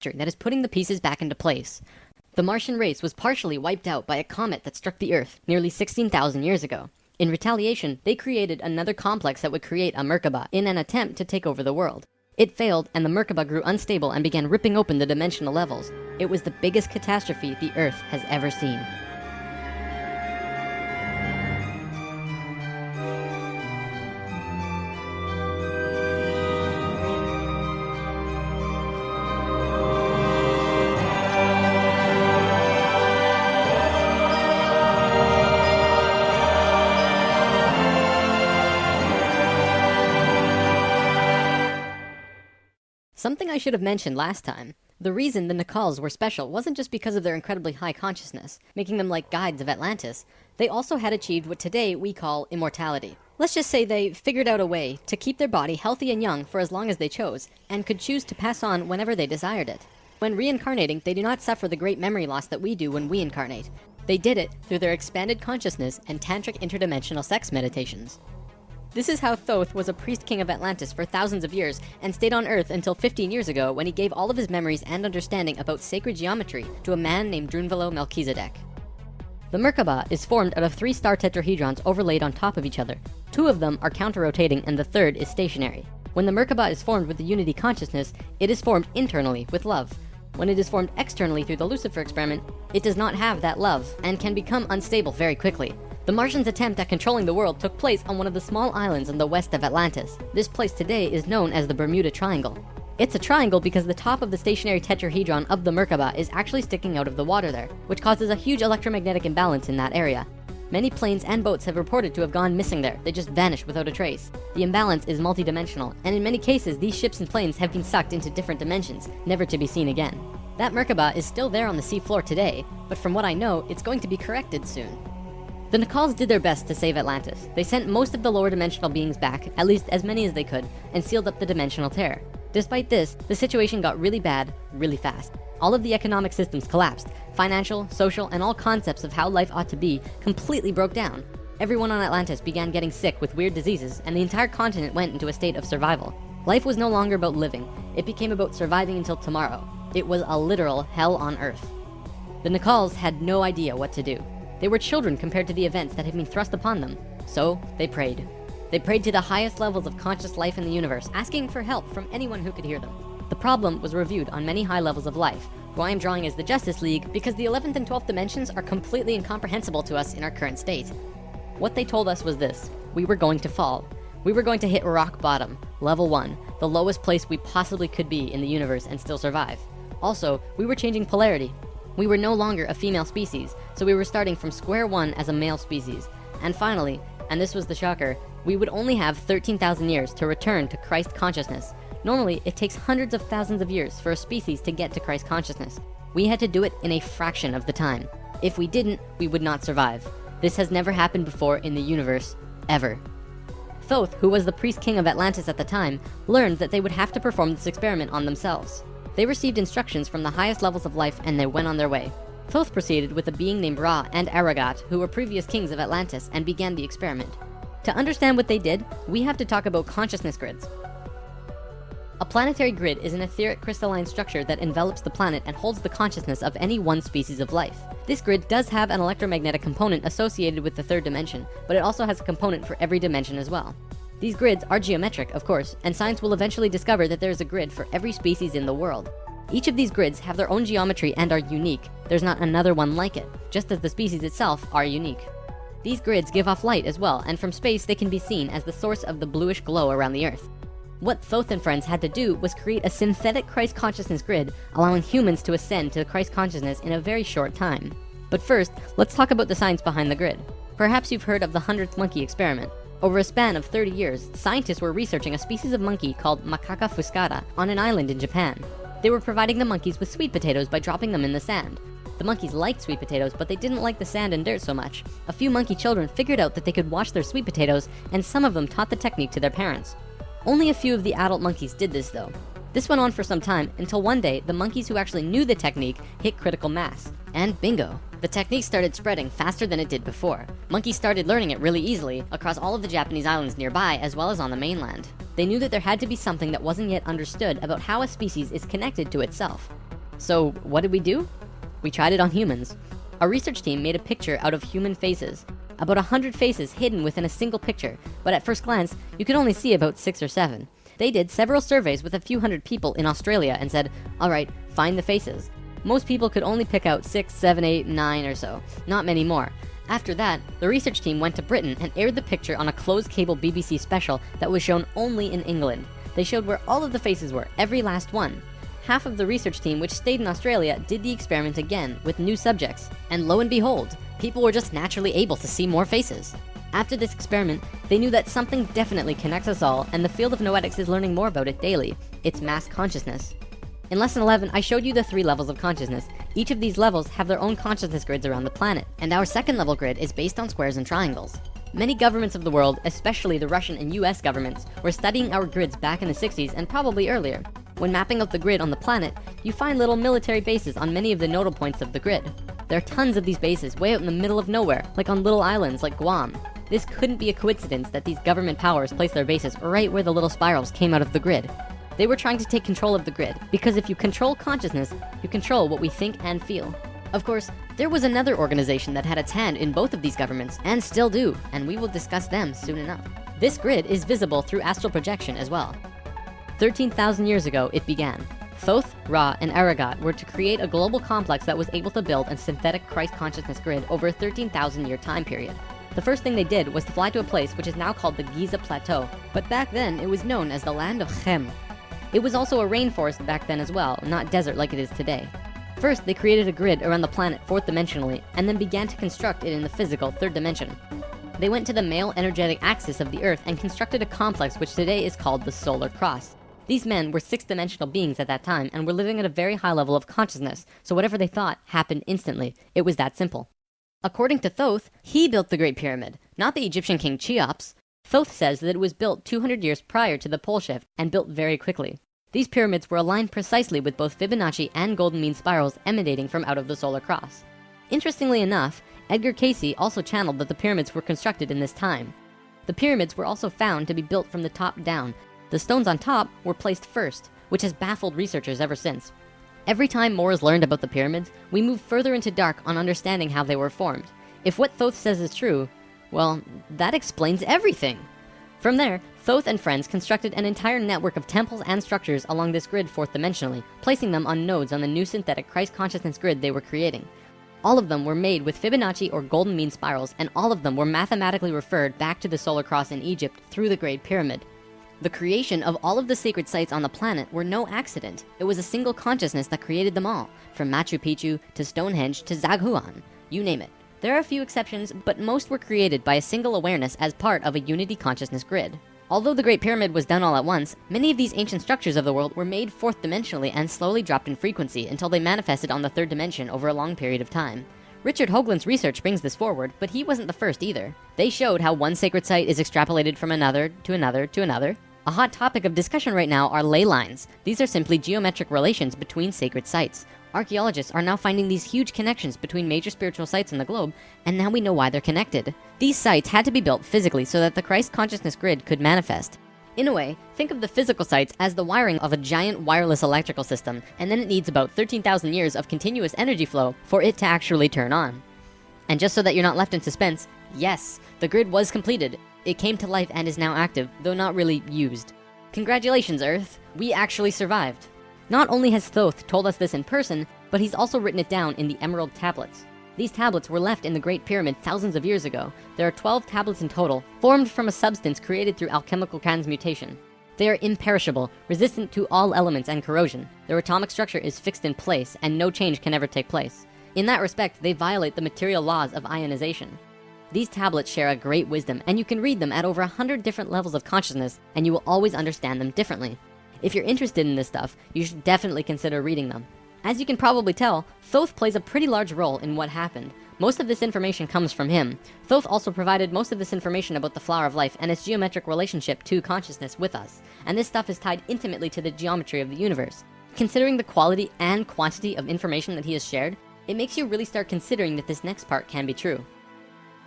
that is putting the pieces back into place. The Martian race was partially wiped out by a comet that struck the Earth nearly 16,000 years ago. In retaliation, they created another complex that would create a Merkaba in an attempt to take over the world. It failed, and the Merkaba grew unstable and began ripping open the dimensional levels. It was the biggest catastrophe the Earth has ever seen. Something I should have mentioned last time. The reason the Nakals were special wasn't just because of their incredibly high consciousness, making them like guides of Atlantis. They also had achieved what today we call immortality. Let's just say they figured out a way to keep their body healthy and young for as long as they chose, and could choose to pass on whenever they desired it. When reincarnating, they do not suffer the great memory loss that we do when we incarnate. They did it through their expanded consciousness and tantric interdimensional sex meditations. This is how Thoth was a priest king of Atlantis for thousands of years and stayed on Earth until 15 years ago, when he gave all of his memories and understanding about sacred geometry to a man named Drunvalo Melchizedek. The Merkaba is formed out of 3 star tetrahedrons overlaid on top of each other. 2 of them are counter-rotating and the third is stationary. When the Merkaba is formed with the unity consciousness, it is formed internally with love. When it is formed externally through the Lucifer experiment, it does not have that love and can become unstable very quickly. The Martians' attempt at controlling the world took place on one of the small islands in the west of Atlantis. This place today is known as the Bermuda Triangle. It's a triangle because the top of the stationary tetrahedron of the Merkaba is actually sticking out of the water there, which causes a huge electromagnetic imbalance in that area. Many planes and boats have reported to have gone missing there. They just vanished without a trace. The imbalance is multidimensional, and in many cases, these ships and planes have been sucked into different dimensions, never to be seen again. That Merkaba is still there on the seafloor today, but from what I know, it's going to be corrected soon. The Nakals did their best to save Atlantis. They sent most of the lower dimensional beings back, at least as many as they could, and sealed up the dimensional tear. Despite this, the situation got really bad, really fast. All of the economic systems collapsed. Financial, social, and all concepts of how life ought to be completely broke down. Everyone on Atlantis began getting sick with weird diseases, and the entire continent went into a state of survival. Life was no longer about living. It became about surviving until tomorrow. It was a literal hell on Earth. The Nakals had no idea what to do. They were children compared to the events that had been thrust upon them. So they prayed. They prayed to the highest levels of conscious life in the universe, asking for help from anyone who could hear them. The problem was reviewed on many high levels of life, who I am drawing as the Justice League because the 11th and 12th dimensions are completely incomprehensible to us in our current state. What they told us was this: we were going to fall. We were going to hit rock bottom, level 1, the lowest place we possibly could be in the universe and still survive. Also, we were changing polarity. We were no longer a female species, so we were starting from square one as a male species. And finally, and this was the shocker, we would only have 13,000 years to return to Christ consciousness. Normally, it takes hundreds of thousands of years for a species to get to Christ consciousness. We had to do it in a fraction of the time. If we didn't, we would not survive. This has never happened before in the universe, ever. Thoth, who was the priest king of Atlantis at the time, learned that they would have to perform this experiment on themselves. They received instructions from the highest levels of life and they went on their way. Thoth proceeded with a being named Ra and Aragat, who were previous kings of Atlantis, and began the experiment. To understand what they did, we have to talk about consciousness grids. A planetary grid is an etheric crystalline structure that envelops the planet and holds the consciousness of any one species of life. This grid does have an electromagnetic component associated with the third dimension, but it also has a component for every dimension as well. These grids are geometric, of course, and science will eventually discover that there is a grid for every species in the world. Each of these grids have their own geometry and are unique. There's not another one like it, just as the species itself are unique. These grids give off light as well, and from space they can be seen as the source of the bluish glow around the Earth. What Thoth and friends had to do was create a synthetic Christ consciousness grid, allowing humans to ascend to Christ consciousness in a very short time. But first, let's talk about the science behind the grid. Perhaps you've heard of the 100th monkey experiment. Over a span of 30 years, scientists were researching a species of monkey called Macaca fuscata on an island in Japan. They were providing the monkeys with sweet potatoes by dropping them in the sand. The monkeys liked sweet potatoes, but they didn't like the sand and dirt so much. A few monkey children figured out that they could wash their sweet potatoes, and some of them taught the technique to their parents. Only a few of the adult monkeys did this though. This went on for some time until one day the monkeys who actually knew the technique hit critical mass. And bingo, the technique started spreading faster than it did before. Monkeys started learning it really easily across all of the Japanese islands nearby as well as on the mainland. They knew that there had to be something that wasn't yet understood about how a species is connected to itself. So what did we do? We tried it on humans. Our research team made a picture out of human faces. About 100 faces hidden within a single picture, but at first glance, you could only see about 6 or 7. They did several surveys with a few hundred people in Australia and said, all right, find the faces. Most people could only pick out 6, 7, 8, 9 or so, not many more. After that, the research team went to Britain and aired the picture on a closed cable BBC special that was shown only in England. They showed where all of the faces were, every last one. Half of the research team, which stayed in Australia, did the experiment again with new subjects. And lo and behold, people were just naturally able to see more faces. After this experiment, they knew that something definitely connects us all, and the field of noetics is learning more about it daily. It's mass consciousness. In lesson 11, I showed you the 3 levels of consciousness. Each of these levels have their own consciousness grids around the planet, and our second level grid is based on squares and triangles. Many governments of the world, especially the Russian and US governments, were studying our grids back in the 60s and probably earlier. When mapping out the grid on the planet, you find little military bases on many of the nodal points of the grid. There are tons of these bases way out in the middle of nowhere, like on little islands like Guam. This couldn't be a coincidence that these government powers placed their bases right where the little spirals came out of the grid. They were trying to take control of the grid, because if you control consciousness, you control what we think and feel. Of course, there was another organization that had its hand in both of these governments, and still do, and we will discuss them soon enough. This grid is visible through astral projection as well. 13,000 years ago, it began. Thoth, Ra, and Aragat were to create a global complex that was able to build a synthetic Christ consciousness grid over a 13,000-year time period. The first thing they did was to fly to a place which is now called the Giza Plateau, but back then it was known as the land of Chem. It was also a rainforest back then as well, not desert like it is today. First, they created a grid around the planet 4th dimensionally, and then began to construct it in the physical 3rd dimension. They went to the male energetic axis of the Earth and constructed a complex which today is called the Solar Cross. These men were 6th-dimensional beings at that time and were living at a very high level of consciousness, so whatever they thought happened instantly. It was that simple. According to Thoth, he built the Great Pyramid, not the Egyptian king Cheops. Thoth says that it was built 200 years prior to the pole shift and built very quickly. These pyramids were aligned precisely with both Fibonacci and golden mean spirals emanating from out of the solar cross. Interestingly enough, Edgar Cayce also channeled that the pyramids were constructed in this time. The pyramids were also found to be built from the top down. The stones on top were placed first, which has baffled researchers ever since. Every time more is learned about the pyramids, we move further into dark on understanding how they were formed. If what Thoth says is true, well, that explains everything. From there, Thoth and friends constructed an entire network of temples and structures along this grid 4th dimensionally, placing them on nodes on the new synthetic Christ consciousness grid they were creating. All of them were made with Fibonacci or golden mean spirals, and all of them were mathematically referred back to the solar cross in Egypt through the Great Pyramid. The creation of all of the sacred sites on the planet were no accident. It was a single consciousness that created them all, from Machu Picchu to Stonehenge to Zaghuan, you name it. There are a few exceptions, but most were created by a single awareness as part of a unity consciousness grid. Although the Great Pyramid was done all at once, many of these ancient structures of the world were made 4th dimensionally and slowly dropped in frequency until they manifested on the 3rd dimension over a long period of time. Richard Hoagland's research brings this forward, but he wasn't the first either. They showed how one sacred site is extrapolated from another to another to another. A hot topic of discussion right now are ley lines. These are simply geometric relations between sacred sites. Archaeologists are now finding these huge connections between major spiritual sites on the globe, and now we know why they're connected. These sites had to be built physically so that the Christ consciousness grid could manifest. In a way, think of the physical sites as the wiring of a giant wireless electrical system, and then it needs about 13,000 years of continuous energy flow for it to actually turn on. And just so that you're not left in suspense, yes, the grid was completed. It came to life and is now active, though not really used. Congratulations, Earth, we actually survived. Not only has Thoth told us this in person, but he's also written it down in the Emerald Tablets. These tablets were left in the Great Pyramid thousands of years ago. There are 12 tablets in total, formed from a substance created through alchemical transmutation. They are imperishable, resistant to all elements and corrosion. Their atomic structure is fixed in place, and no change can ever take place. In that respect, they violate the material laws of ionization. These tablets share a great wisdom, and you can read them at over 100 different levels of consciousness, and you will always understand them differently. If you're interested in this stuff, you should definitely consider reading them. As you can probably tell, Thoth plays a pretty large role in what happened. Most of this information comes from him. Thoth also provided most of this information about the flower of life and its geometric relationship to consciousness with us. And this stuff is tied intimately to the geometry of the universe. Considering the quality and quantity of information that he has shared, it makes you really start considering that this next part can be true.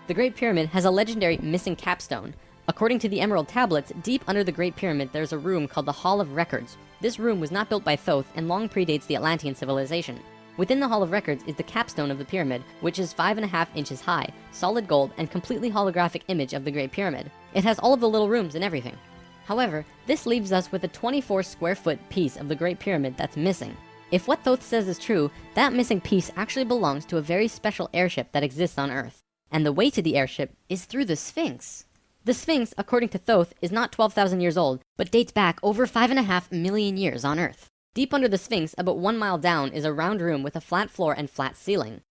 The Great Pyramid has a legendary missing capstone. According to the Emerald Tablets, deep under the Great Pyramid, there's a room called the Hall of Records. This room was not built by Thoth and long predates the Atlantean civilization. Within the Hall of Records is the capstone of the pyramid, which is 5.5 inches high, solid gold, and completely holographic image of the Great Pyramid. It has all of the little rooms and everything. However, this leaves us with a 24 square foot piece of the Great Pyramid that's missing. If what Thoth says is true, that missing piece actually belongs to a very special airship that exists on Earth. And the way to the airship is through the Sphinx. The Sphinx, according to Thoth, is not 12,000 years old, but dates back over 5.5 million years on Earth. Deep under the Sphinx, about 1 mile down, is a round room with a flat floor and flat ceiling.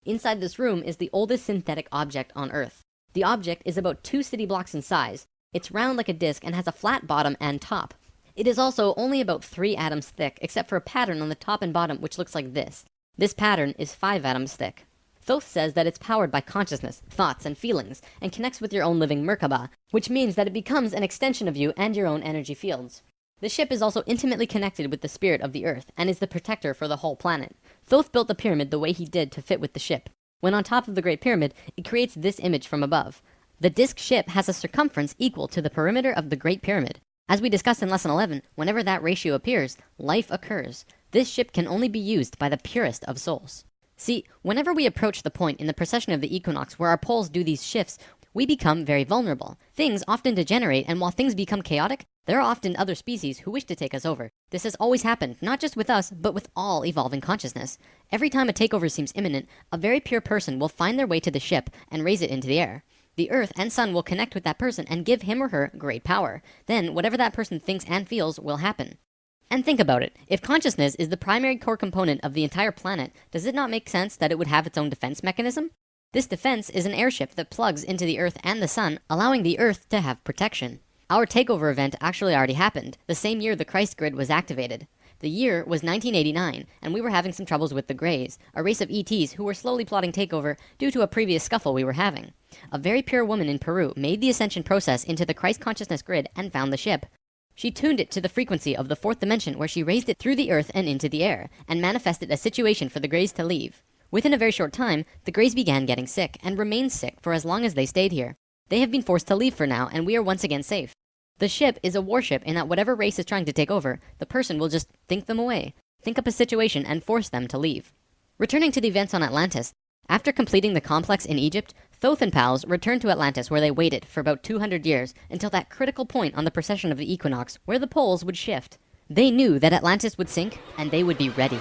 Inside this room is the oldest synthetic object on Earth. The object is about 2 city blocks in size. It's round like a disc and has a flat bottom and top. It is also only about 3 atoms thick, except for a pattern on the top and bottom which looks like this. This pattern is 5 atoms thick. Thoth says that it's powered by consciousness, thoughts, and feelings, and connects with your own living Merkaba, which means that it becomes an extension of you and your own energy fields. The ship is also intimately connected with the spirit of the Earth, and is the protector for the whole planet. Thoth built the pyramid the way he did to fit with the ship. When on top of the Great Pyramid, it creates this image from above. The disc ship has a circumference equal to the perimeter of the Great Pyramid. As we discussed in Lesson 11, whenever that ratio appears, life occurs. This ship can only be used by the purest of souls. See, whenever we approach the point in the precession of the equinox where our poles do these shifts, we become very vulnerable. Things often degenerate, and while things become chaotic, there are often other species who wish to take us over. This has always happened, not just with us, but with all evolving consciousness. Every time a takeover seems imminent, a very pure person will find their way to the ship and raise it into the air. The Earth and Sun will connect with that person and give him or her great power. Then, whatever that person thinks and feels will happen. And think about it. If consciousness is the primary core component of the entire planet, does it not make sense that it would have its own defense mechanism? This defense is an airship that plugs into the Earth and the Sun, allowing the Earth to have protection. Our takeover event actually already happened, the same year the Christ grid was activated. The year was 1989, and we were having some troubles with the Greys, a race of ETs who were slowly plotting takeover due to a previous scuffle we were having. A very pure woman in Peru made the ascension process into the Christ consciousness grid and found the ship. She tuned it to the frequency of the 4th dimension, where she raised it through the Earth and into the air, and manifested a situation for the Greys to leave. Within a very short time, the Greys began getting sick, and remained sick for as long as they stayed here. They have been forced to leave for now, and we are once again safe. The ship is a warship in that whatever race is trying to take over, the person will just think them away, think up a situation, and force them to leave. Returning to the events on Atlantis, after completing the complex in Egypt, Thoth and pals returned to Atlantis, where they waited for about 200 years until that critical point on the precession of the equinox where the poles would shift. They knew that Atlantis would sink, and they would be ready.